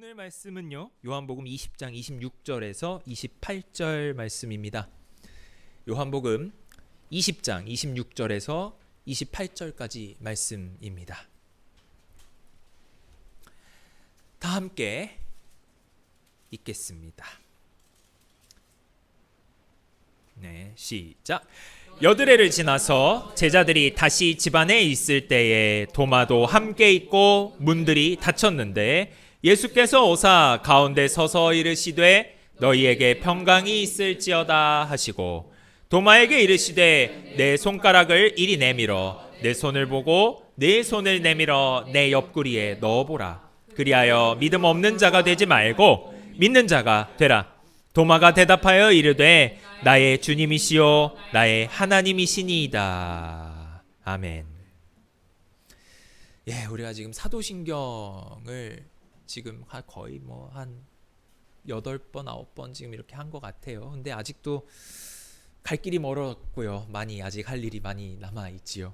오늘 말씀은요, 요한복음 20장 26절에서 28절 말씀입니다. 요한복음 20장 26절에서 28절까지 말씀입니다. 다 함께 읽겠습니다. 네, 시작. 여드레를 지나서 제자들이 다시 집안에 있을 때에 도마도 함께 있고 문들이 닫혔는데 예수께서 오사 가운데 서서 이르시되 너희에게 평강이 있을지어다 하시고 도마에게 이르시되 내 손가락을 이리 내밀어 내 손을 보고 내 손을 내밀어 내 옆구리에 넣어보라. 그리하여 믿음 없는 자가 되지 말고 믿는 자가 되라. 도마가 대답하여 이르되 나의 주님이시요 나의 하나님이시니이다. 아멘. 예, 우리가 지금 사도신경을 지금 거의 한 8번, 9번 지금 이렇게 한 것 같아요. 근데 아직도 갈 길이 멀었고요. 아직 할 일이 많이 남아 있지요.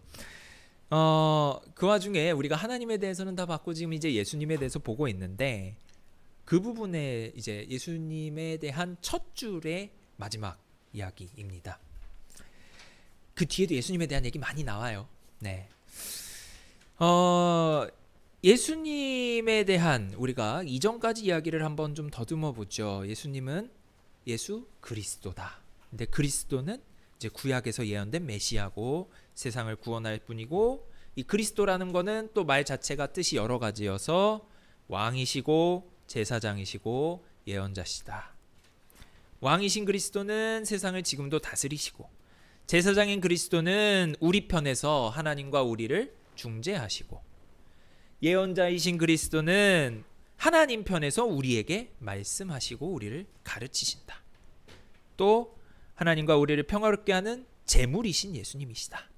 그 와중에 우리가 하나님에 대해서는 다 봤고 지금 이제 예수님에 대해서 보고 있는데 그 부분에 이제 예수님에 대한 첫 줄의 마지막 이야기입니다. 그 뒤에도 예수님에 대한 얘기 많이 나와요. 네. 예수님에 대한 우리가 이전까지 이야기를 한번 좀 더듬어 보죠. 예수님은 예수 그리스도다. 근데 그리스도는 이제 구약에서 예언된 메시아고 세상을 구원할 뿐이고, 이 그리스도라는 거는 또 말 자체가 뜻이 여러 가지여서 왕이시고 제사장이시고 예언자시다. 왕이신 그리스도는 세상을 지금도 다스리시고, 제사장인 그리스도는 우리 편에서 하나님과 우리를 중재하시고, 예언자이신 그리스도는 하나님 편에서 우리에게 말씀하시고 우리를 가르치신다. 또 하나님과 우리를 평화롭게 하는 제물이신 예수님이시다.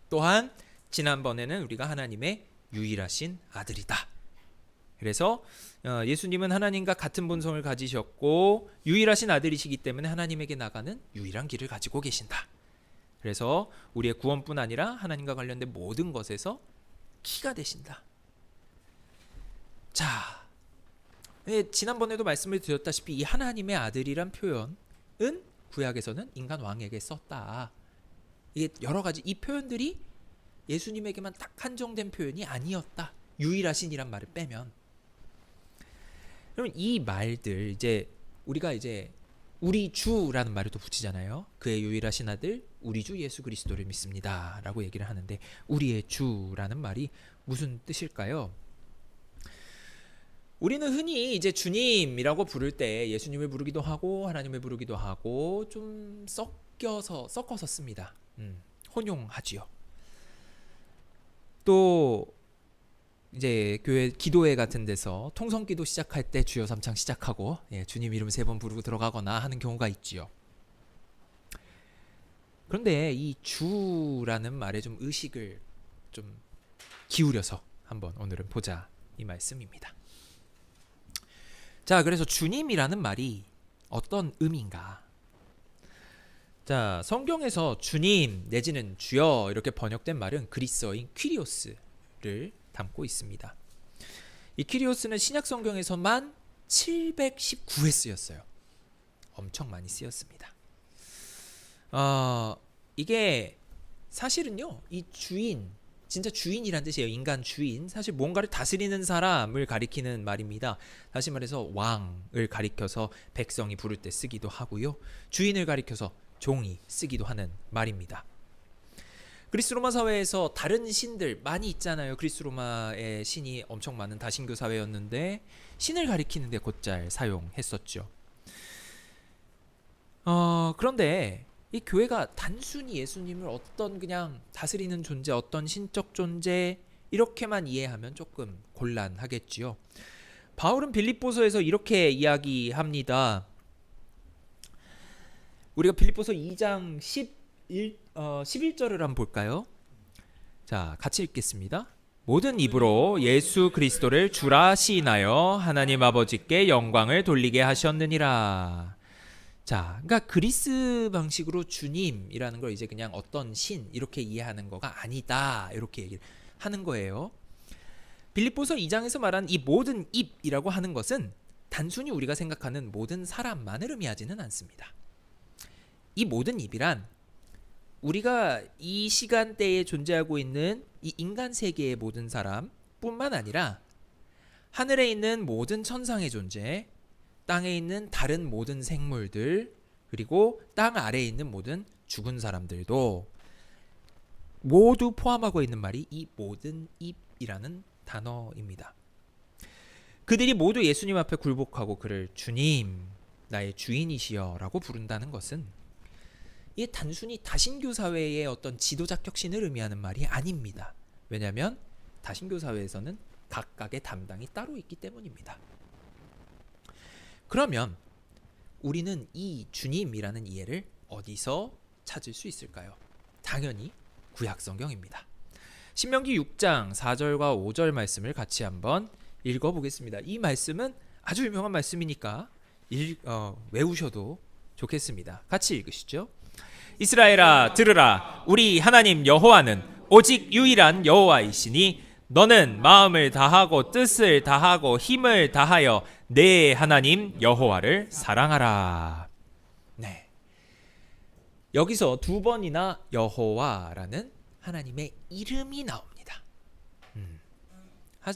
또한 지난번에는 우리가 하나님의 유일하신 아들이다. 그래서 예수님은 하나님과 같은 본성을 가지셨고 유일하신 아들이시기 때문에 하나님에게 나가는 유일한 길을 가지고 계신다. 그래서 우리의 구원뿐 아니라 하나님과 관련된 모든 것에서 키가 되신다. 자, 지난번에도 말씀을 드렸다시피 이 하나님의 아들이란 표현은 구약에서는 인간 왕에게 썼다. 이게 여러 가지 이 표현들이 예수님에게만 딱 한정된 표현이 아니었다. 유일하신이란 말을 빼면. 그러면 이 말들 이제 우리가 이제 우리 주라는 말을 또 붙이잖아요. 그의 유일하신 아들 우리 주 예수 그리스도를 믿습니다 라고 얘기를 하는데, 우리의 주라는 말이 무슨 뜻일까요? 우리는 흔히 이제 주님이라고 부를 때 예수님을 부르기도 하고 하나님을 부르기도 하고 좀 섞어서 씁니다. 혼용하지요. 또 이제 교회 기도회 같은 데서 통성기도 시작할 때 주여 삼창 시작하고 주님 이름 3번 부르고 들어가거나 하는 경우가 있지요. 그런데 이 주라는 말에 좀 의식을 좀 기울여서 한번 오늘은 보자 이 말씀입니다. 자, 그래서 주님이라는 말이 어떤 의미인가? 자, 성경에서 주님 내지는 주여 이렇게 번역된 말은 그리스어인 퀴리오스를 담고 있습니다. 이 퀴리오스는 신약 성경에서만 719회 쓰였어요. 엄청 많이 쓰였습니다. 이게 사실은요, 이 주인, 진짜 주인이란 뜻이에요. 인간 주인. 사실 뭔가를 다스리는 사람을 가리키는 말입니다. 다시 말해서 왕을 가리켜서 백성이 부를 때 쓰기도 하고요. 주인을 가리켜서 종이 쓰기도 하는 말입니다. 그리스 로마 사회에서 다른 신들 많이 있잖아요. 그리스 로마의 신이 엄청 많은 다신교 사회였는데 신을 가리키는데 곧잘 사용했었죠. 그런데 이 교회가 단순히 예수님을 어떤 그냥 다스리는 존재, 어떤 신적 존재 이렇게만 이해하면 조금 곤란하겠지요. 바울은 빌립보서에서 이렇게 이야기합니다. 우리가 빌립보서 2장 11절을 한번 볼까요? 자, 같이 읽겠습니다. 모든 입으로 예수 그리스도를 주라 시인하여 하나님 아버지께 영광을 돌리게 하셨느니라. 자, 그러니까 그리스 방식으로 주님이라는 걸 이제 그냥 어떤 신 이렇게 이해하는 거가 아니다 이렇게 얘기를 하는 거예요. 빌립보서 2장에서 말한 이 모든 입이라고 하는 것은 단순히 우리가 생각하는 모든 사람만을 의미하지는 않습니다. 이 모든 입이란 우리가 이 시간대에 존재하고 있는 이 인간 세계의 모든 사람뿐만 아니라 하늘에 있는 모든 천상의 존재, 땅에 있는 다른 모든 생물들, 그리고 땅 아래에 있는 모든 죽은 사람들도 모두 포함하고 있는 말이 이 모든 입이라는 단어입니다. 그들이 모두 예수님 앞에 굴복하고 그를 주님, 나의 주인이시여 라고 부른다는 것은 이게 단순히 다신교 사회의 어떤 지도자 혁신을 의미하는 말이 아닙니다. 왜냐하면 다신교 사회에서는 각각의 담당이 따로 있기 때문입니다. 그러면 우리는 이 주님이라는 이해를 어디서 찾을 수 있을까요? 당연히 구약 성경입니다. 신명기 6장 4절과 5절 말씀을 같이 한번 읽어보겠습니다. 이 말씀은 아주 유명한 말씀이니까 외우셔도 좋겠습니다. 같이 읽으시죠. 이스라엘아 들으라, 우리 하나님 여호와는 오직 유일한 여호와이시니 너는 마음을 다하고 뜻을 다하고 힘을 다하여 내 하나님 여호와를 사랑하라. 네, 여기서 두 번이나 여호와라는 하나님의 이름이 나옵니다.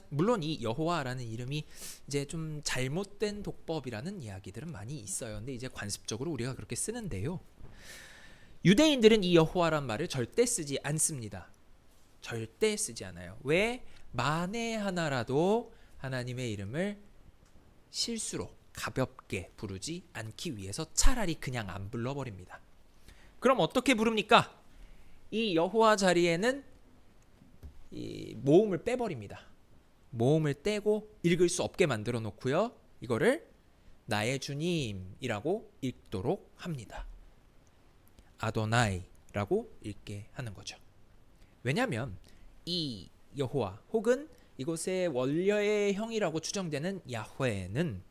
물론 이 여호와라는 이름이 이제 좀 잘못된 독법이라는 이야기들은 많이 있어요. 근데 이제 관습적으로 우리가 그렇게 쓰는데요. 유대인들은 이 여호와란 말을 절대 쓰지 않습니다. 절대 쓰지 않아요. 왜? 만에 하나라도 하나님의 이름을 실수로 가볍게 부르지 않기 위해서 차라리 그냥 안 불러버립니다. 그럼 어떻게 부릅니까? 이 여호와 자리에는 이 모음을 빼버립니다. 모음을 떼고 읽을 수 없게 만들어 놓고요. 이거를 나의 주님이라고 읽도록 합니다. 아도나이라고 읽게 하는 거죠. 왜냐하면 이 여호와 혹은 이곳의 원려의 형이라고 추정되는 야훼는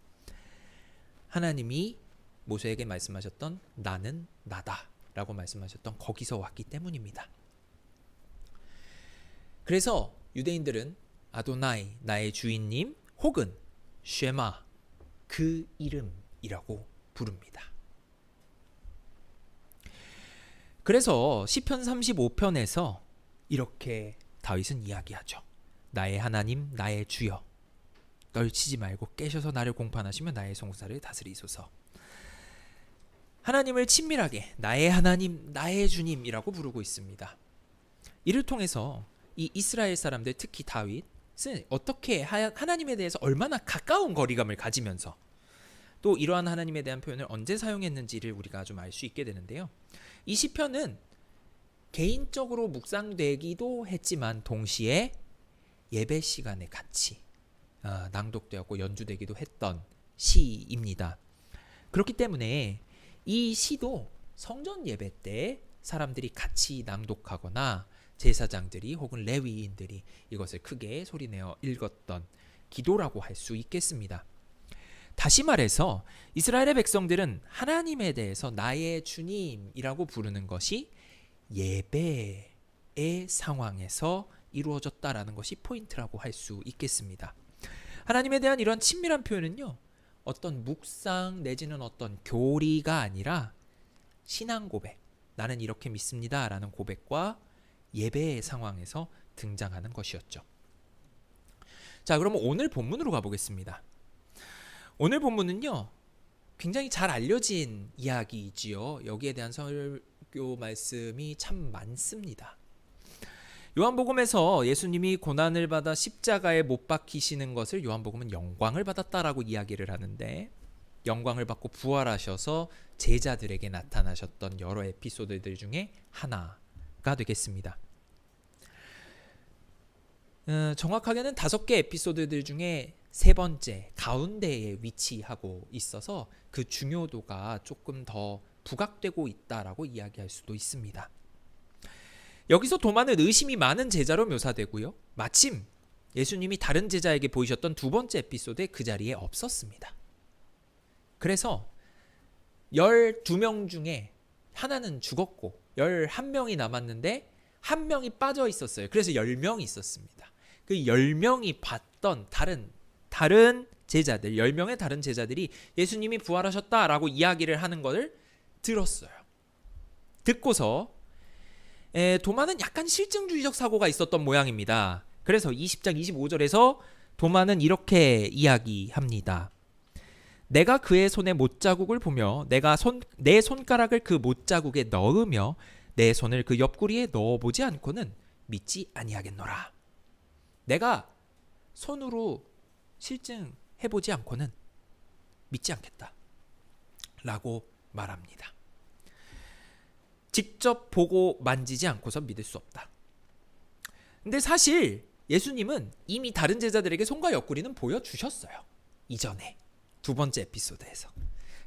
하나님이 모세에게 말씀하셨던 나는 나다 라고 말씀하셨던 거기서 왔기 때문입니다. 그래서 유대인들은 아도나이, 나의 주인님, 혹은 쉐마, 그 이름이라고 부릅니다. 그래서 시편 35편에서 이렇게 다윗은 이야기하죠. 나의 하나님, 나의 주여, 떨치지 말고 깨셔서 나를 공판하시며 나의 송사를 다스리소서. 하나님을 친밀하게 나의 하나님, 나의 주님이라고 부르고 있습니다. 이를 통해서 이 이스라엘 사람들, 특히 다윗은 어떻게 하나님에 대해서 얼마나 가까운 거리감을 가지면서 또 이러한 하나님에 대한 표현을 언제 사용했는지를 우리가 좀 알 수 있게 되는데요. 이 시편은 개인적으로 묵상되기도 했지만 동시에 예배 시간에 같이 낭독되었고 연주되기도 했던 시입니다. 그렇기 때문에 이 시도 성전 예배 때 사람들이 같이 낭독하거나 제사장들이 혹은 레위인들이 이것을 크게 소리내어 읽었던 기도라고 할 수 있겠습니다. 다시 말해서 이스라엘의 백성들은 하나님에 대해서 나의 주님이라고 부르는 것이 예배의 상황에서 이루어졌다라는 것이 포인트라고 할 수 있겠습니다. 하나님에 대한 이런 친밀한 표현은요, 어떤 묵상 내지는 어떤 교리가 아니라 신앙 고백, 나는 이렇게 믿습니다 라는 고백과 예배의 상황에서 등장하는 것이었죠. 자, 그러면 오늘 본문으로 가보겠습니다. 오늘 본문은요, 굉장히 잘 알려진 이야기이지요. 여기에 대한 설교 말씀이 참 많습니다. 요한복음에서 예수님이 고난을 받아 십자가에 못 박히시는 것을 요한복음은 영광을 받았다라고 이야기를 하는데, 영광을 받고 부활하셔서 제자들에게 나타나셨던 여러 에피소드들 중에 하나가 되겠습니다. 정확하게는 5개 에피소드들 중에 세 번째 가운데에 위치하고 있어서 그 중요도가 조금 더 부각되고 있다라고 이야기할 수도 있습니다. 여기서 도마는 의심이 많은 제자로 묘사되고요. 마침 예수님이 다른 제자에게 보이셨던 두 번째 에피소드에 그 자리에 없었습니다. 그래서 12명 중에 하나는 죽었고 11명이 남았는데 한 명이 빠져 있었어요. 그래서 10명이 있었습니다. 그 10명이 봤던 다른 제자들, 10명의 다른 제자들이 예수님이 부활하셨다라고 이야기를 하는 것을 들었어요. 듣고서 도마는 약간 실증주의적 사고가 있었던 모양입니다. 그래서 20장 25절에서 도마는 이렇게 이야기합니다. 내가 그의 손에 못자국을 보며 내 손가락을 그 못자국에 넣으며 내 손을 그 옆구리에 넣어보지 않고는 믿지 아니하겠노라. 내가 손으로 실증해보지 않고는 믿지 않겠다 라고 말합니다. 직접 보고 만지지 않고서 믿을 수 없다. 근데 사실 예수님은 이미 다른 제자들에게 손과 옆구리는 보여주셨어요. 이전에 두 번째 에피소드에서.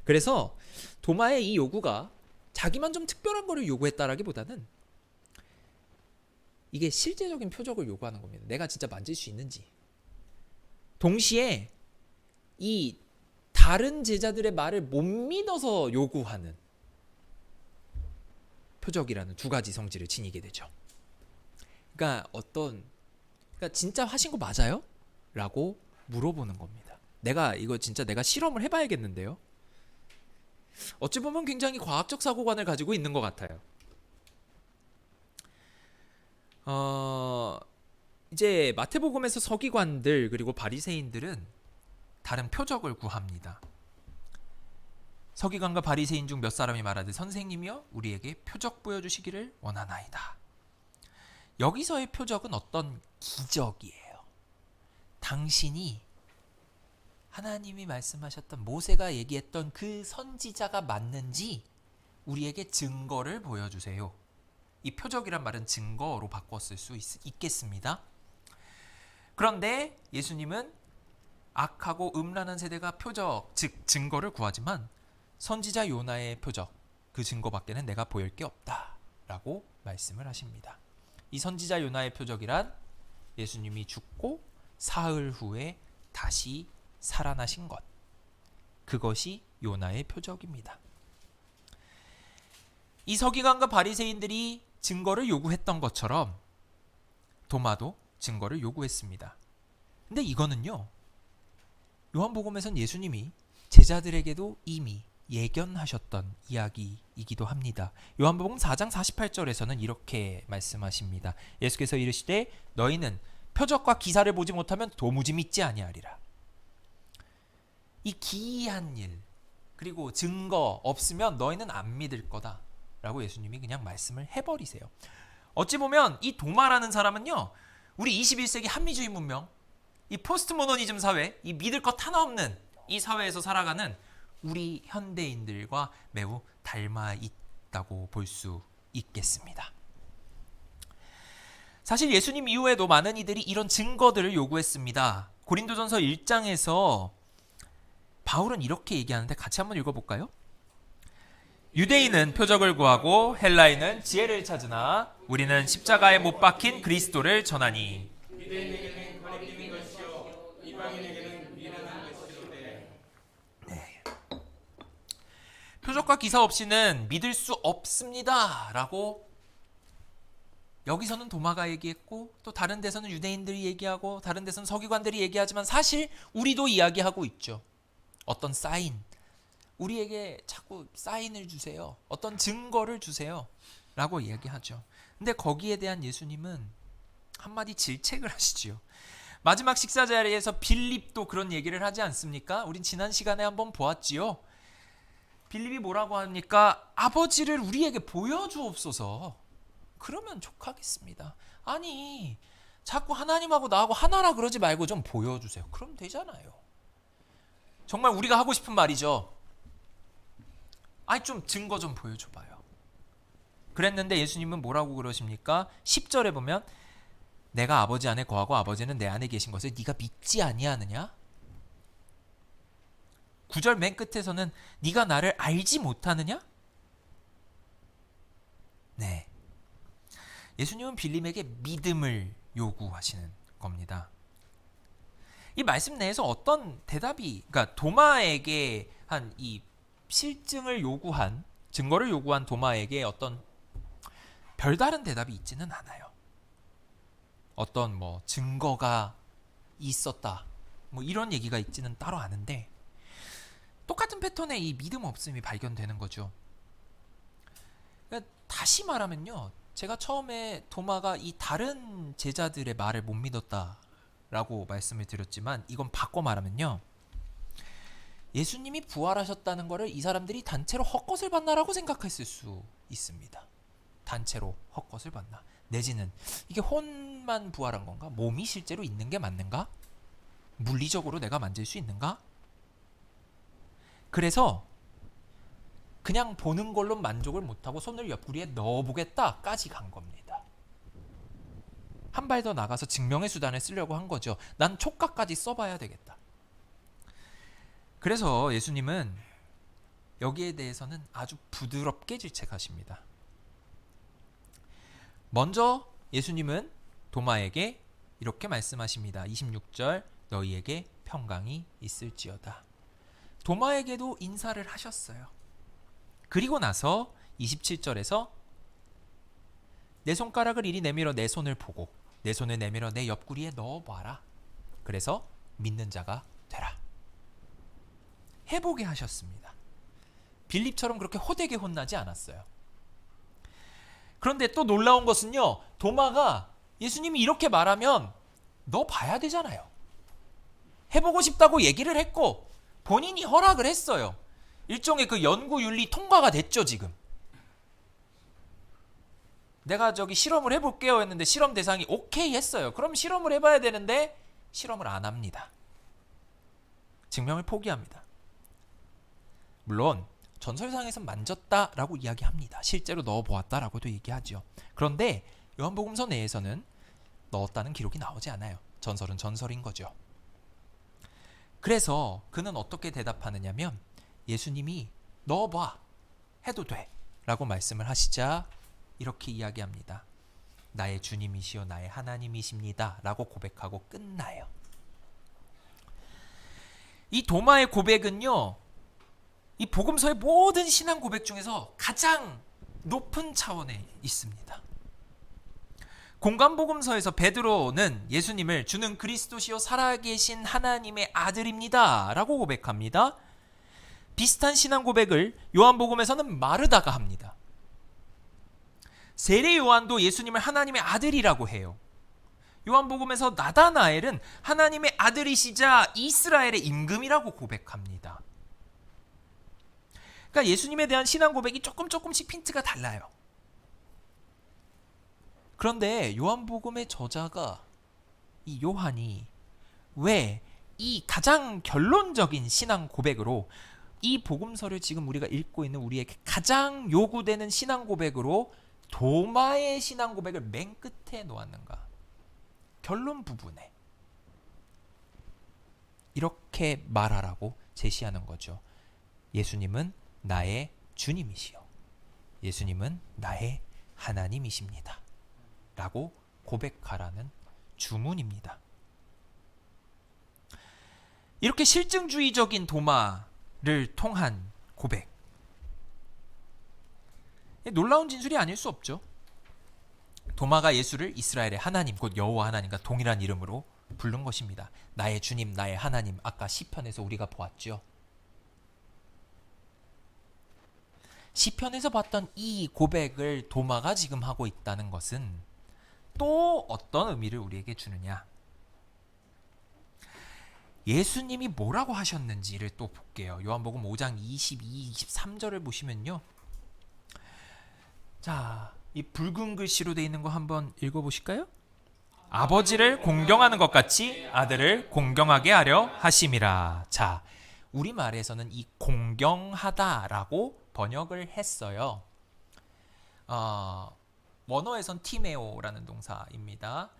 그래서 도마의 이 요구가 자기만 좀 특별한 거를 요구했다라기보다는 이게 실제적인 표적을 요구하는 겁니다. 내가 진짜 만질 수 있는지. 동시에 이 다른 제자들의 말을 못 믿어서 요구하는 표적이라는 두 가지 성질을 지니게 되죠. 그러니까 진짜 하신 거 맞아요? 라고 물어보는 겁니다. 이거 진짜 내가 실험을 해봐야겠는데요. 어찌 보면 굉장히 과학적 사고관을 가지고 있는 것 같아요. 이제 마태복음에서 서기관들 그리고 바리새인들은 다른 표적을 구합니다. 서기관과 바리새인 중 몇 사람이 말하되 선생님이여 우리에게 표적 보여주시기를 원하나이다. 여기서의 표적은 어떤 기적이에요. 당신이 하나님이 말씀하셨던 모세가 얘기했던 그 선지자가 맞는지 우리에게 증거를 보여주세요. 이 표적이란 말은 증거로 바꿨을 수 있겠습니다. 그런데 예수님은 악하고 음란한 세대가 표적, 즉 증거를 구하지만 선지자 요나의 표적, 그 증거밖에는 내가 보일 게 없다 라고 말씀을 하십니다. 이 선지자 요나의 표적이란 예수님이 죽고 사흘 후에 다시 살아나신 것, 그것이 요나의 표적입니다. 이 서기관과 바리새인들이 증거를 요구했던 것처럼 도마도 증거를 요구했습니다. 근데 이거는요, 요한복음에선 예수님이 제자들에게도 이미 예견하셨던 이야기이기도 합니다. 요한복음 4장 48절에서는 이렇게 말씀하십니다. 예수께서 이르시되 너희는 표적과 기사를 보지 못하면 도무지 믿지 아니하리라. 이 기이한 일 그리고 증거 없으면 너희는 안 믿을 거다 라고 예수님이 그냥 말씀을 해버리세요. 어찌 보면 이 도마라는 사람은요, 우리 21세기 한미주의 문명, 이 포스트 모더니즘 사회, 이 믿을 것 하나 없는 이 사회에서 살아가는 우리 현대인들과 매우 닮아 있다고 볼 수 있겠습니다. 사실 예수님 이후에도 많은 이들이 이런 증거들을 요구했습니다. 고린도전서 1장에서 바울은 이렇게 얘기하는데 같이 한번 읽어볼까요? 유대인은 표적을 구하고 헬라인은 지혜를 찾으나 우리는 십자가에 못 박힌 그리스도를 전하니. 유대인에게는 거리끼는 것이요 이방인에게는 미련한 것이로되. 네. 표적과 기사 없이는 믿을 수 없습니다 라고 여기서는 도마가 얘기했고 또 다른 데서는 유대인들이 얘기하고 다른 데서는 서기관들이 얘기하지만 사실 우리도 이야기하고 있죠. 어떤 사인, 우리에게 자꾸 사인을 주세요. 어떤 증거를 주세요 라고 이야기하죠. 근데 거기에 대한 예수님은 한마디 질책을 하시죠. 마지막 식사 자리에서 빌립도 그런 얘기를 하지 않습니까? 우린 지난 시간에 한번 보았지요. 빌립이 뭐라고 하니까 아버지를 우리에게 보여주옵소서. 그러면 족하겠습니다. 아니 자꾸 하나님하고 나하고 하나라 그러지 말고 좀 보여주세요. 그럼 되잖아요. 정말 우리가 하고 싶은 말이죠. 아니 좀 증거 좀 보여줘봐요. 그랬는데 예수님은 뭐라고 그러십니까? 10절에 보면 내가 아버지 안에 거하고 아버지는 내 안에 계신 것을 네가 믿지 아니하느냐? 9절 맨 끝에서는 네가 나를 알지 못하느냐? 네, 예수님은 빌림에게 믿음을 요구하시는 겁니다. 이 말씀 내에서 어떤 대답이, 그러니까 도마에게 한 이 실증을 요구한, 증거를 요구한 도마에게 어떤 별다른 대답이 있지는 않아요. 어떤 뭐 증거가 있었다, 뭐 이런 얘기가 있지는 따로 않은데 똑같은 패턴의 이 믿음 없음이 발견되는 거죠. 그러니까 다시 말하면요, 제가 처음에 도마가 이 다른 제자들의 말을 못 믿었다라고 말씀을 드렸지만, 이건 바꿔 말하면요, 예수님이 부활하셨다는 것을 이 사람들이 단체로 헛것을 봤나라고 생각했을 수 있습니다. 단체로 헛것을 봤나, 내지는 이게 혼만 부활한 건가, 몸이 실제로 있는 게 맞는가, 물리적으로 내가 만질 수 있는가. 그래서 그냥 보는 걸로 만족을 못하고 손을 옆구리에 넣어보겠다까지 간 겁니다. 한 발 더 나가서 증명의 수단을 쓰려고 한 거죠. 난 촉각까지 써봐야 되겠다. 그래서 예수님은 여기에 대해서는 아주 부드럽게 질책하십니다. 먼저 예수님은 도마에게 이렇게 말씀하십니다. 26절, 너희에게 평강이 있을지어다. 도마에게도 인사를 하셨어요. 그리고 나서 27절에서 내 손가락을 이리 내밀어 내 손을 보고 내 손을 내밀어 내 옆구리에 넣어봐라. 그래서 믿는 자가 되라. 해보게 하셨습니다. 빌립처럼 그렇게 호되게 혼나지 않았어요. 그런데 또 놀라운 것은요, 도마가 예수님이 이렇게 말하면 너 봐야 되잖아요. 해보고 싶다고 얘기를 했고 본인이 허락을 했어요. 일종의 그 연구윤리 통과가 됐죠. 지금 내가 저기 실험을 해볼게요 했는데 실험 대상이 오케이 했어요. 그럼 실험을 해봐야 되는데 실험을 안 합니다. 증명을 포기합니다. 물론 전설상에서 만졌다라고 이야기합니다. 실제로 넣어보았다라고도 얘기하죠. 그런데 요한복음서 내에서는 넣었다는 기록이 나오지 않아요. 전설은 전설인 거죠. 그래서 그는 어떻게 대답하느냐면, 예수님이 넣어봐 해도 돼 라고 말씀을 하시자 이렇게 이야기합니다. 나의 주님이시요 나의 하나님이십니다 라고 고백하고 끝나요. 이 도마의 고백은요, 이 복음서의 모든 신앙 고백 중에서 가장 높은 차원에 있습니다. 공간복음서에서 베드로는 예수님을 주는 그리스도시요 살아계신 하나님의 아들입니다 라고 고백합니다. 비슷한 신앙 고백을 요한복음에서는 마르다가 합니다. 세례 요한도 예수님을 하나님의 아들이라고 해요. 요한복음에서 나다나엘은 하나님의 아들이시자 이스라엘의 임금이라고 고백합니다. 그러니까 예수님에 대한 신앙 고백이 조금씩 핀트가 달라요. 그런데 요한복음의 저자가, 이 요한이 왜 이 가장 결론적인 신앙 고백으로, 이 복음서를 지금 우리가 읽고 있는 우리에게 가장 요구되는 신앙 고백으로 도마의 신앙 고백을 맨 끝에 놓았는가? 결론 부분에 이렇게 말하라고 제시하는 거죠. 예수님은 나의 주님이시요 예수님은 나의 하나님이십니다 라고 고백하라는 주문입니다. 이렇게 실증주의적인 도마를 통한 고백, 놀라운 진술이 아닐 수 없죠. 도마가 예수를 이스라엘의 하나님, 곧 여호와 하나님과 동일한 이름으로 부른 것입니다. 나의 주님, 나의 하나님, 아까 시편에서 우리가 보았죠. 시편에서 봤던 이 고백을 도마가 지금 하고 있다는 것은 또 어떤 의미를 우리에게 주느냐? 예수님이 뭐라고 하셨는지를 또 볼게요. 요한복음 5장 22, 23절을 보시면요. 자, 이 붉은 글씨로 되어 있는 거 한번 읽어보실까요? 아버지를 공경하는 것 같이 아들을 공경하게 하려 하심이라. 자, 우리말에서는 이 공경하다라고 번역을 했어요. 원어에선 티메오라는 동사입니다.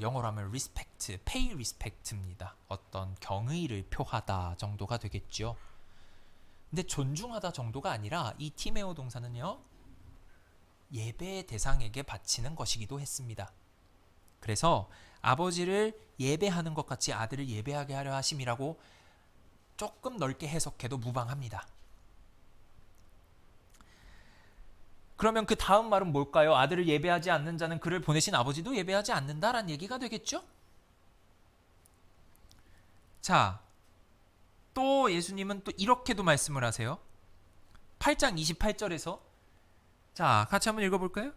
영어로 하면 respect, pay respect입니다. 어떤 경의를 표하다 정도가 되겠죠. 근데 존중하다 정도가 아니라 이 티메오 동사는요, 예배 대상에게 바치는 것이기도 했습니다. 그래서 아버지를 예배하는 것 같이 아들을 예배하게 하려 하심이라고 조금 넓게 해석해도 무방합니다. 그러면 그 다음 말은 뭘까요? 아들을 예배하지 않는 자는 그를 보내신 아버지도 예배하지 않는다라는 얘기가 되겠죠? 자, 또 예수님은 또 이렇게도 말씀을 하세요. 8장 28절에서 자, 같이 한번 읽어볼까요?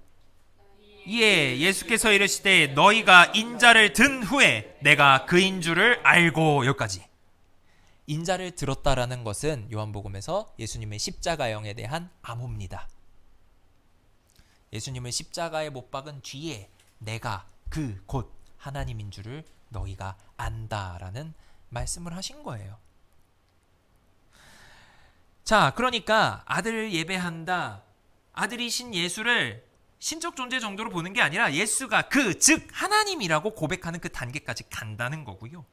이에 예수께서 이르시되 너희가 인자를 든 후에 내가 그인 줄을 알고. 여기까지. 인자를 들었다라는 것은 요한복음에서 예수님의 십자가형에 대한 암호입니다. 예수님을 십자가에 못 박은 뒤에 내가 그 곧 하나님인 줄을 너희가 안다라는 말씀을 하신 거예요. 자, 그러니까 아들을 예배한다. 아들이신 예수를 신적 존재 정도로 보는 게 아니라 예수가 즉 하나님이라고 고백하는 그 단계까지 간다는 거고요.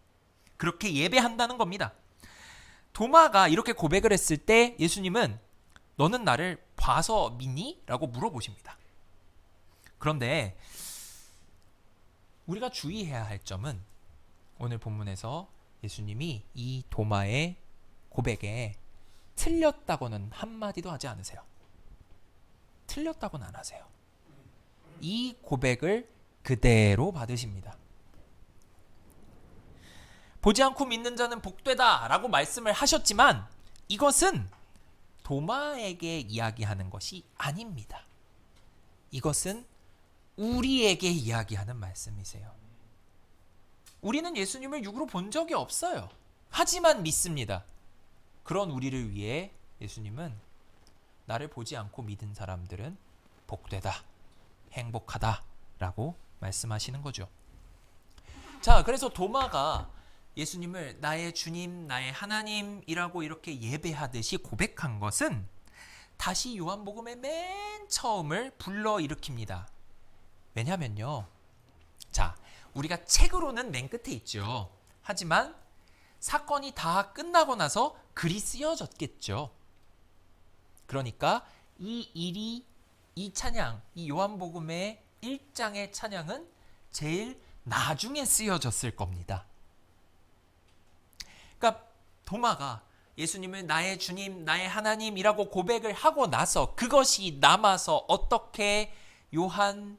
그렇게 예배한다는 겁니다. 도마가 이렇게 고백을 했을 때 예수님은 너는 나를 봐서 믿니? 라고 물어보십니다. 그런데 우리가 주의해야 할 점은 오늘 본문에서 예수님이 이 도마의 고백에 틀렸다고는 한마디도 하지 않으세요. 틀렸다고는 안 하세요. 이 고백을 그대로 받으십니다. 보지 않고 믿는 자는 복되다 라고 말씀을 하셨지만 이것은 도마에게 이야기하는 것이 아닙니다. 이것은 우리에게 이야기하는 말씀이세요. 우리는 예수님을 육으로 본 적이 없어요. 하지만 믿습니다. 그런 우리를 위해 예수님은 나를 보지 않고 믿은 사람들은 복되다, 행복하다 라고 말씀하시는 거죠. 자, 그래서 도마가 예수님을 나의 주님, 나의 하나님이라고 이렇게 예배하듯이 고백한 것은 다시 요한복음의 맨 처음을 불러일으킵니다. 왜냐면요, 자, 우리가 책으로는 맨 끝에 있죠. 하지만 사건이 다 끝나고 나서 글이 쓰여졌겠죠. 그러니까 이 일이, 이 찬양, 이 요한복음의 1장의 찬양은 제일 나중에 쓰여졌을 겁니다. 그러니까 도마가 예수님을 나의 주님, 나의 하나님이라고 고백을 하고 나서 그것이 남아서 어떻게 요한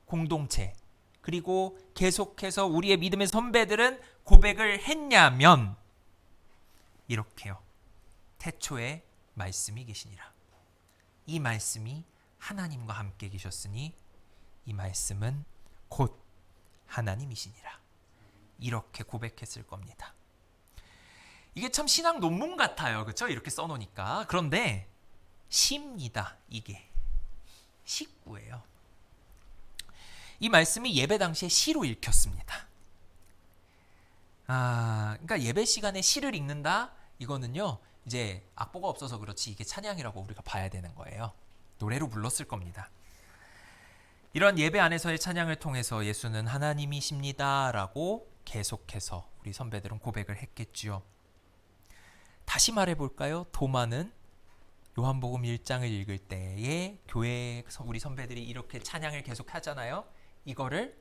공동체 그리고 계속해서 우리의 믿음의 선배들은 고백을 했냐면 이렇게요. 태초에 말씀이 계시니라. 이 말씀이 하나님과 함께 계셨으니 이 말씀은 곧 하나님이시니라. 이렇게 고백했을 겁니다. 이게 참 신학 논문 같아요. 그렇죠? 이렇게 써놓으니까. 그런데 시입니다. 이게 시구예요. 이 말씀이 예배 당시에 시로 읽혔습니다. 그러니까 예배 시간에 시를 읽는다? 이거는요, 이제 악보가 없어서 그렇지 이게 찬양이라고 우리가 봐야 되는 거예요. 노래로 불렀을 겁니다. 이런 예배 안에서의 찬양을 통해서 예수는 하나님이십니다라고 계속해서 우리 선배들은 고백을 했겠지요. 다시 말해볼까요? 도마는 요한복음 1장을 읽을 때에 교회에서 우리 선배들이 이렇게 찬양을 계속 하잖아요. 이거를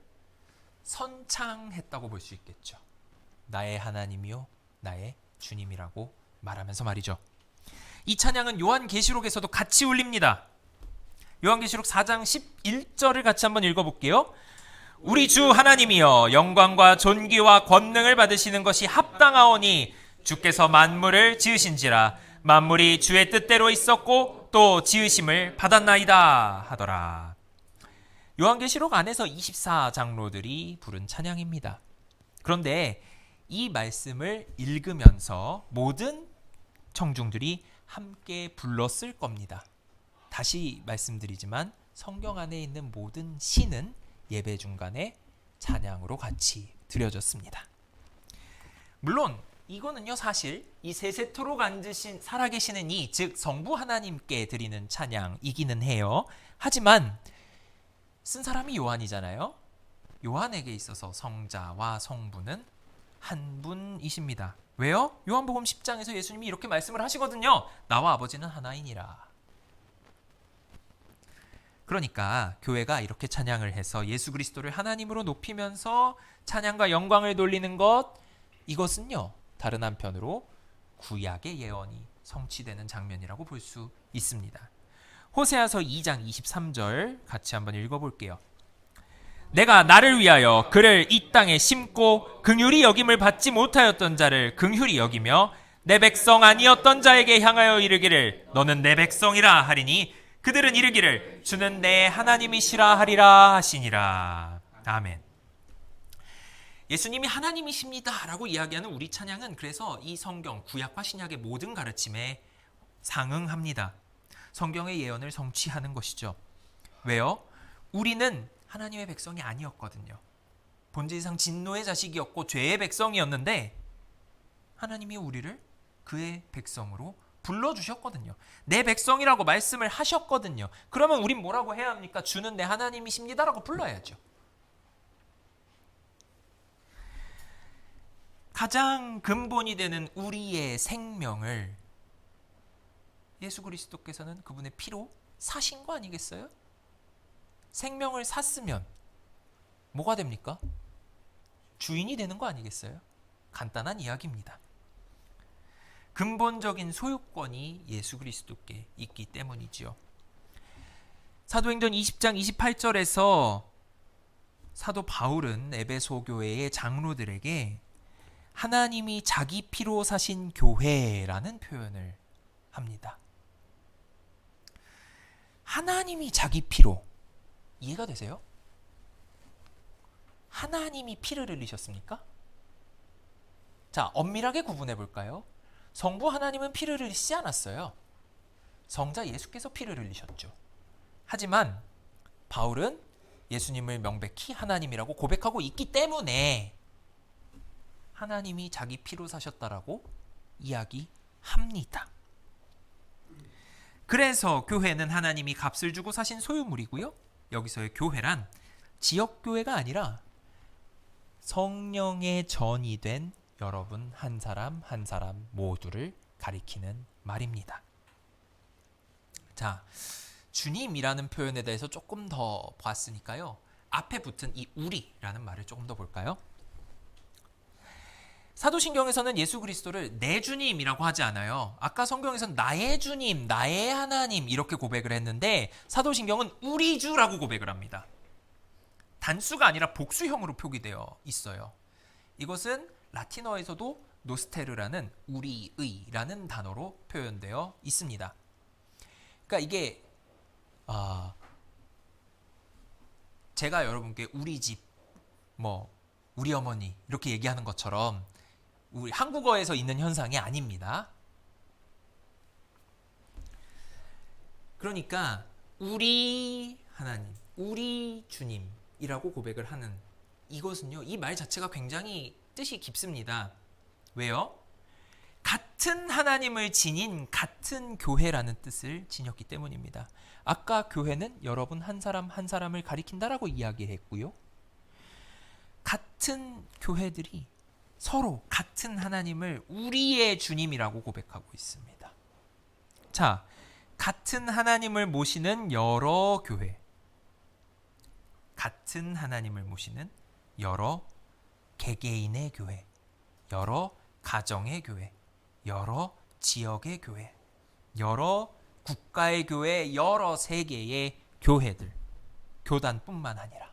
선창했다고 볼 수 있겠죠. 나의 하나님이요 나의 주님이라고 말하면서 말이죠. 이 찬양은 요한계시록에서도 같이 울립니다. 요한계시록 4장 11절을 같이 한번 읽어볼게요. 우리 주 하나님이여 영광과 존귀와 권능을 받으시는 것이 합당하오니 주께서 만물을 지으신지라 만물이 주의 뜻대로 있었고 또 지으심을 받았나이다 하더라. 요한계시록 안에서 24장로들이 부른 찬양입니다. 그런데 이 말씀을 읽으면서 모든 청중들이 함께 불렀을 겁니다. 다시 말씀드리지만 성경 안에 있는 모든 시는 예배 중간에 찬양으로 같이 드려졌습니다. 물론 이거는요, 사실 이 세세토록 앉으신 살아계시는 이, 즉 성부 하나님께 드리는 찬양이기는 해요. 하지만 쓴 사람이 요한이잖아요. 요한에게 있어서 성자와 성부는 한 분이십니다. 왜요? 요한복음 10장에서 예수님이 이렇게 말씀을 하시거든요. 나와 아버지는 하나이니라. 그러니까 교회가 이렇게 찬양을 해서 예수 그리스도를 하나님으로 높이면서 찬양과 영광을 돌리는 것, 이것은요, 다른 한편으로 구약의 예언이 성취되는 장면이라고 볼 수 있습니다. 호세아서 2장 23절 같이 한번 읽어볼게요. 내가 나를 위하여 그를 이 땅에 심고 긍휼히 여김을 받지 못하였던 자를 긍휼히 여기며 내 백성 아니었던 자에게 향하여 이르기를 너는 내 백성이라 하리니 그들은 이르기를 주는 내 하나님이시라 하리라 하시니라. 아멘. 예수님이 하나님이십니다 라고 이야기하는 우리 찬양은 그래서 이 성경 구약과 신약의 모든 가르침에 상응합니다. 성경의 예언을 성취하는 것이죠. 왜요? 우리는 하나님의 백성이 아니었거든요. 본질상 진노의 자식이었고 죄의 백성이었는데 하나님이 우리를 그의 백성으로 불러주셨거든요. 내 백성이라고 말씀을 하셨거든요. 그러면 우린 뭐라고 해야 합니까? 주는 내 하나님이십니다라고 불러야죠. 가장 근본이 되는 우리의 생명을 예수 그리스도께서는 그분의 피로 사신 거 아니겠어요? 생명을 샀으면 뭐가 됩니까? 주인이 되는 거 아니겠어요? 간단한 이야기입니다. 근본적인 소유권이 예수 그리스도께 있기 때문이지요. 사도행전 20장 28절에서 사도 바울은 에베소 교회의 장로들에게 하나님이 자기 피로 사신 교회라는 표현을 합니다. 하나님이 자기 피로, 이해가 되세요? 하나님이 피를 흘리셨습니까? 자, 엄밀하게 구분해 볼까요? 성부 하나님은 피를 흘리시지 않았어요. 성자 예수께서 피를 흘리셨죠. 하지만 바울은 예수님을 명백히 하나님이라고 고백하고 있기 때문에 하나님이 자기 피로 사셨다라고 이야기합니다. 그래서 교회는 하나님이 값을 주고 사신 소유물이고요. 여기서의 교회란 지역교회가 아니라 성령의 전이 된 여러분 한 사람 한 사람 모두를 가리키는 말입니다. 자, 주님이라는 표현에 대해서 조금 더 봤으니까요. 앞에 붙은 이 우리라는 말을 조금 더 볼까요? 사도신경에서는 예수 그리스도를 내 주님이라고 하지 않아요. 아까 성경에서는 나의 주님, 나의 하나님 이렇게 고백을 했는데 사도신경은 우리 주라고 고백을 합니다. 단수가 아니라 복수형으로 표기되어 있어요. 이것은 라틴어에서도 노스테르라는 우리의라는 단어로 표현되어 있습니다. 그러니까 이게 제가 여러분께 우리 집, 우리 어머니 이렇게 얘기하는 것처럼 우리 한국어에서 있는 현상이 아닙니다. 그러니까 우리 하나님, 우리 주님이라고 고백을 하는 이것은요, 이 말 자체가 굉장히 뜻이 깊습니다. 왜요? 같은 하나님을 지닌 같은 교회라는 뜻을 지녔기 때문입니다. 아까 교회는 여러분 한 사람 한 사람을 가리킨다라고 이야기했고요. 같은 교회들이 서로 같은 하나님을 우리의 주님이라고 고백하고 있습니다. 자, 같은 하나님을 모시는 여러 교회, 같은 하나님을 모시는 여러 개개인의 교회, 여러 가정의 교회, 여러 지역의 교회, 여러 국가의 교회, 여러 세계의 교회들, 교단뿐만 아니라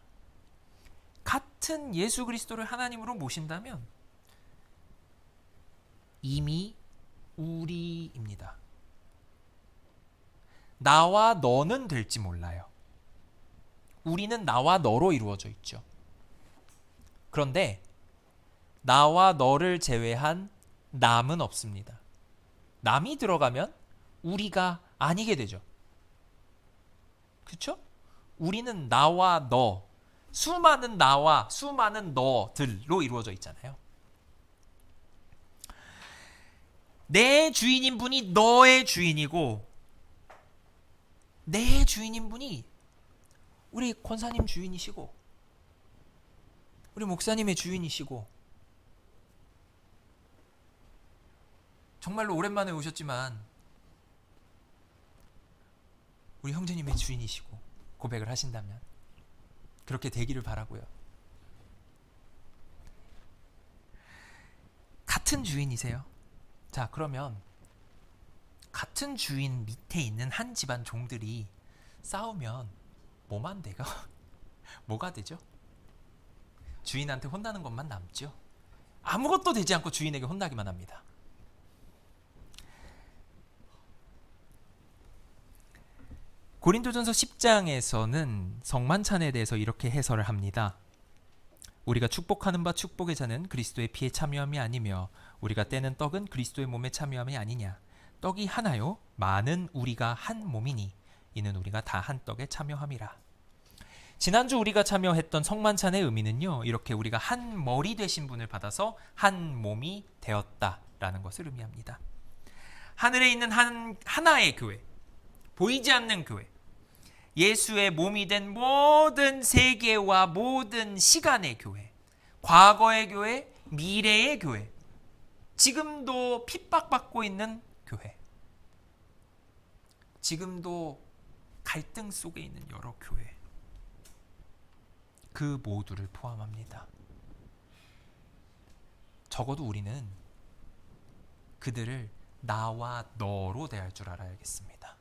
같은 예수 그리스도를 하나님으로 모신다면 이미 우리입니다. 나와 너는 될지 몰라요. 우리는 나와 너로 이루어져 있죠. 그런데 나와 너를 제외한 남은 없습니다. 남이 들어가면 우리가 아니게 되죠. 그렇죠? 우리는 나와 너, 수많은 나와 수많은 너들로 이루어져 있잖아요. 내 주인인 분이 너의 주인이고 내 주인인 분이 우리 권사님 주인이시고 우리 목사님의 주인이시고 정말로 오랜만에 오셨지만 우리 형제님의 주인이시고 고백을 하신다면 그렇게 되기를 바라고요. 같은 주인이세요. 자, 그러면 같은 주인 밑에 있는 한 집안 종들이 싸우면 뭐만 돼가? 뭐가 되죠? 주인한테 혼나는 것만 남죠. 아무것도 되지 않고 주인에게 혼나기만 합니다. 고린도전서 10장에서는 성만찬에 대해서 이렇게 해설을 합니다. 우리가 축복하는 바 축복의 자는 그리스도의 피에 참여함이 아니며 우리가 떼는 떡은 그리스도의 몸에 참여함이 아니냐. 떡이 하나요 많은 우리가 한 몸이니 이는 우리가 다 한 떡에 참여함이라. 지난주 우리가 참여했던 성만찬의 의미는요, 이렇게 우리가 한 머리 되신 분을 받아서 한 몸이 되었다라는 것을 의미합니다. 하늘에 있는 하나의 교회, 보이지 않는 교회, 예수의 몸이 된 모든 세계와 모든 시간의 교회, 과거의 교회, 미래의 교회, 지금도 핍박받고 있는 교회, 지금도 갈등 속에 있는 여러 교회, 그 모두를 포함합니다. 적어도 우리는 그들을 나와 너로 대할 줄 알아야겠습니다.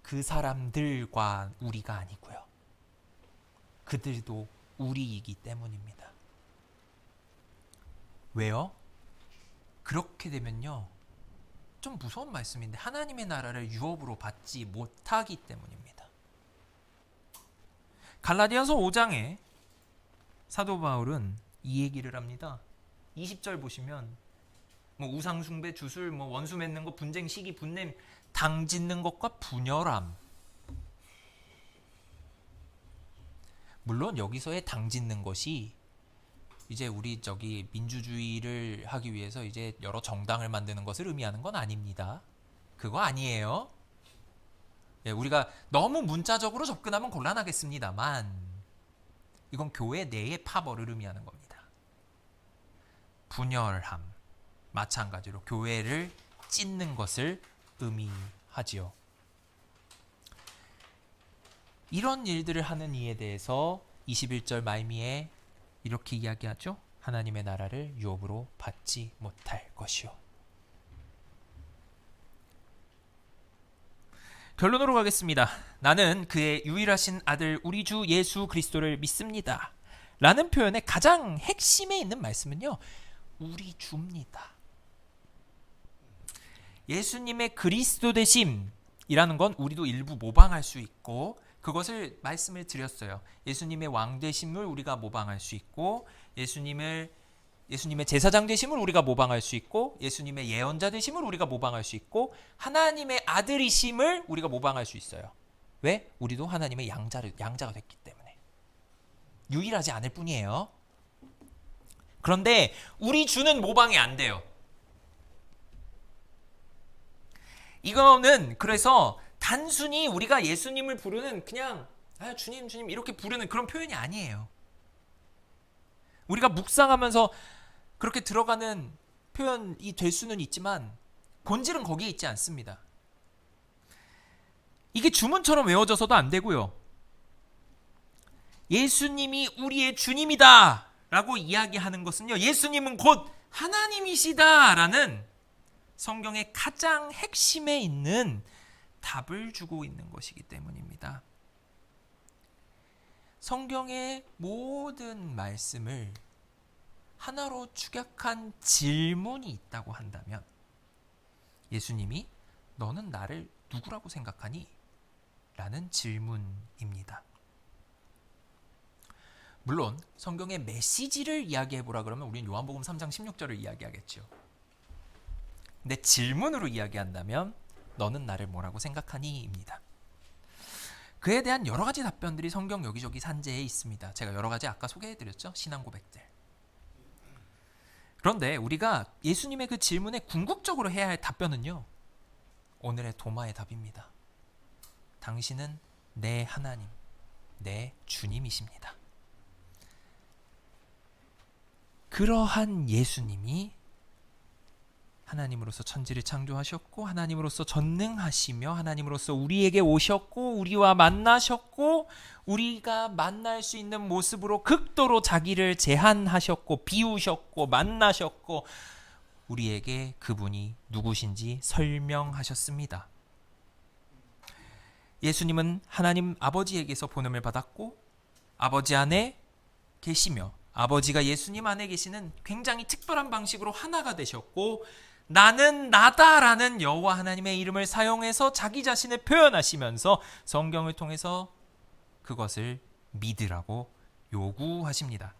그 사람들과 우리가 아니고요. 그들도 우리이기 때문입니다. 왜요? 그렇게 되면요, 좀 무서운 말씀인데 하나님의 나라를 유업으로 받지 못하기 때문입니다. 갈라디아서 5장에 사도 바울은 이 얘기를 합니다. 20절 보시면 우상 숭배, 주술, 원수 맺는 것, 분쟁, 시기, 분냄, 당 짓는 것과 분열함. 물론 여기서의 당 짓는 것이 이제 우리 민주주의를 하기 위해서 이제 여러 정당을 만드는 것을 의미하는 건 아닙니다. 그거 아니에요. 예, 우리가 너무 문자적으로 접근하면 곤란하겠습니다만 이건 교회 내의 파벌을 의미하는 겁니다. 분열함, 마찬가지로 교회를 찢는 것을 의미하지요. 이런 일들을 하는 이에 대해서 21절 말미에 이렇게 이야기하죠. 하나님의 나라를 유업으로 받지 못할 것이요. 결론으로 가겠습니다. 나는 그의 유일하신 아들 우리 주 예수 그리스도를 믿습니다. 라는 표현의 가장 핵심에 있는 말씀은요, 우리 주입니다. 예수님의 그리스도 되심이라는 건 우리도 일부 모방할 수 있고, 그것을 말씀을 드렸어요. 예수님의 왕 되심을 우리가 모방할 수 있고, 예수님의 제사장 되심을 우리가 모방할 수 있고, 예수님의 예언자 되심을 우리가 모방할 수 있고, 하나님의 아들이심을 우리가 모방할 수 있어요. 왜? 우리도 하나님의 양자가 됐기 때문에. 유일하지 않을 뿐이에요. 그런데 우리 주는 모방이 안 돼요. 이거는 그래서 단순히 우리가 예수님을 부르는 그냥 주님 주님 이렇게 부르는 그런 표현이 아니에요. 우리가 묵상하면서 그렇게 들어가는 표현이 될 수는 있지만 본질은 거기에 있지 않습니다. 이게 주문처럼 외워져서도 안 되고요. 예수님이 우리의 주님이다 라고 이야기하는 것은요, 예수님은 곧 하나님이시다 라는 성경의 가장 핵심에 있는 답을 주고 있는 것이기 때문입니다. 성경의 모든 말씀을 하나로 축약한 질문이 있다고 한다면, 예수님이 너는 나를 누구라고 생각하니? 라는 질문입니다. 물론 성경의 메시지를 이야기해보라 그러면 우리는 요한복음 3장 16절을 이야기하겠죠. 근데 질문으로 이야기한다면 너는 나를 뭐라고 생각하니? 입니다. 그에 대한 여러 가지 답변들이 성경 여기저기 산재에 있습니다. 제가 여러 가지 아까 소개해드렸죠. 신앙 고백들. 그런데 우리가 예수님의 그 질문에 궁극적으로 해야 할 답변은요, 오늘의 도마의 답입니다. 당신은 내 하나님, 내 주님이십니다. 그러한 예수님이 하나님으로서 천지를 창조하셨고, 하나님으로서 전능하시며, 하나님으로서 우리에게 오셨고, 우리와 만나셨고, 우리가 만날 수 있는 모습으로 극도로 자기를 제한하셨고, 비우셨고, 만나셨고, 우리에게 그분이 누구신지 설명하셨습니다. 예수님은 하나님 아버지에게서 본음을 받았고 아버지 안에 계시며 아버지가 예수님 안에 계시는 굉장히 특별한 방식으로 하나가 되셨고 나는 나다라는 여호와 하나님의 이름을 사용해서 자기 자신을 표현하시면서 성경을 통해서 그것을 믿으라고 요구하십니다.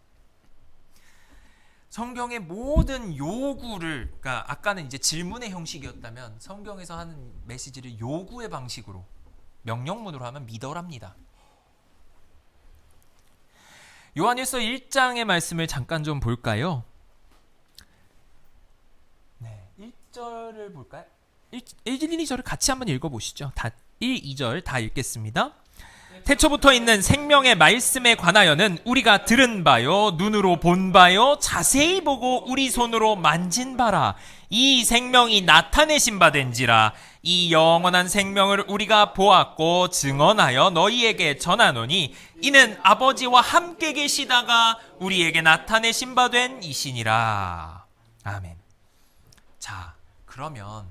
성경의 모든 요구를, 그러니까 아까는 이제 질문의 형식이었다면 성경에서 하는 메시지를 요구의 방식으로 명령문으로 하면 믿어랍니다. 요한일서 1장의 말씀을 잠깐 좀 볼까요? 네, 1절을 볼까요? 1, 2절을 같이 한번 읽어보시죠. 1, 2절 다 읽겠습니다. 태초부터 있는 생명의 말씀에 관하여는 우리가 들은 바요 눈으로 본 바요 자세히 보고 우리 손으로 만진 바라. 이 생명이 나타내신 바 된지라. 이 영원한 생명을 우리가 보았고 증언하여 너희에게 전하노니 이는 아버지와 함께 계시다가 우리에게 나타내신 바 된 이시니라. 아멘. 자, 그러면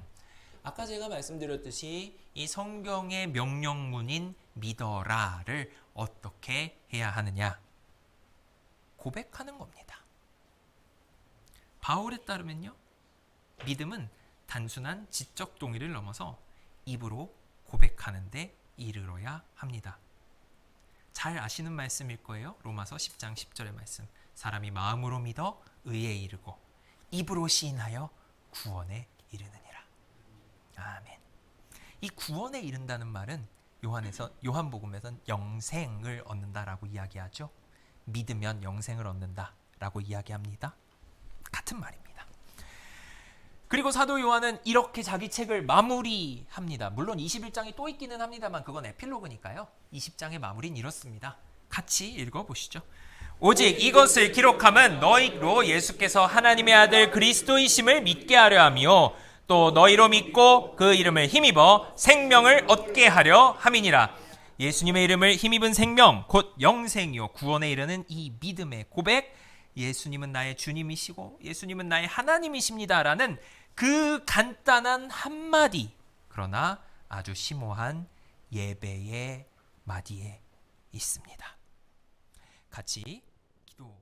아까 제가 말씀드렸듯이 이 성경의 명령문인 믿어라를 어떻게 해야 하느냐? 고백하는 겁니다. 바울에 따르면요, 믿음은 단순한 지적 동의를 넘어서 입으로 고백하는 데 이르러야 합니다. 잘 아시는 말씀일 거예요. 로마서 10장 10절의 말씀. 사람이 마음으로 믿어 의에 이르고 입으로 시인하여 구원에 이르느니라. 아멘. 이 구원에 이른다는 말은 요한복음에선 영생을 얻는다라고 이야기하죠. 믿으면 영생을 얻는다라고 이야기합니다. 같은 말입니다. 그리고 사도 요한은 이렇게 자기 책을 마무리합니다. 물론 21장이 또 있기는 합니다만 그건 에필로그니까요. 20장의 마무리는 이렇습니다. 같이 읽어보시죠. 오직 이것을 기록함은 너희로 예수께서 하나님의 아들 그리스도이심을 믿게 하려 하며 또 너희로 믿고 그 이름을 힘입어 생명을 얻게 하려 함이니라. 예수님의 이름을 힘입은 생명 곧 영생이요 구원에 이르는 이 믿음의 고백, 예수님은 나의 주님이시고 예수님은 나의 하나님이십니다라는 그 간단한 한마디, 그러나 아주 심오한 예배의 마디에 있습니다. 같이 기도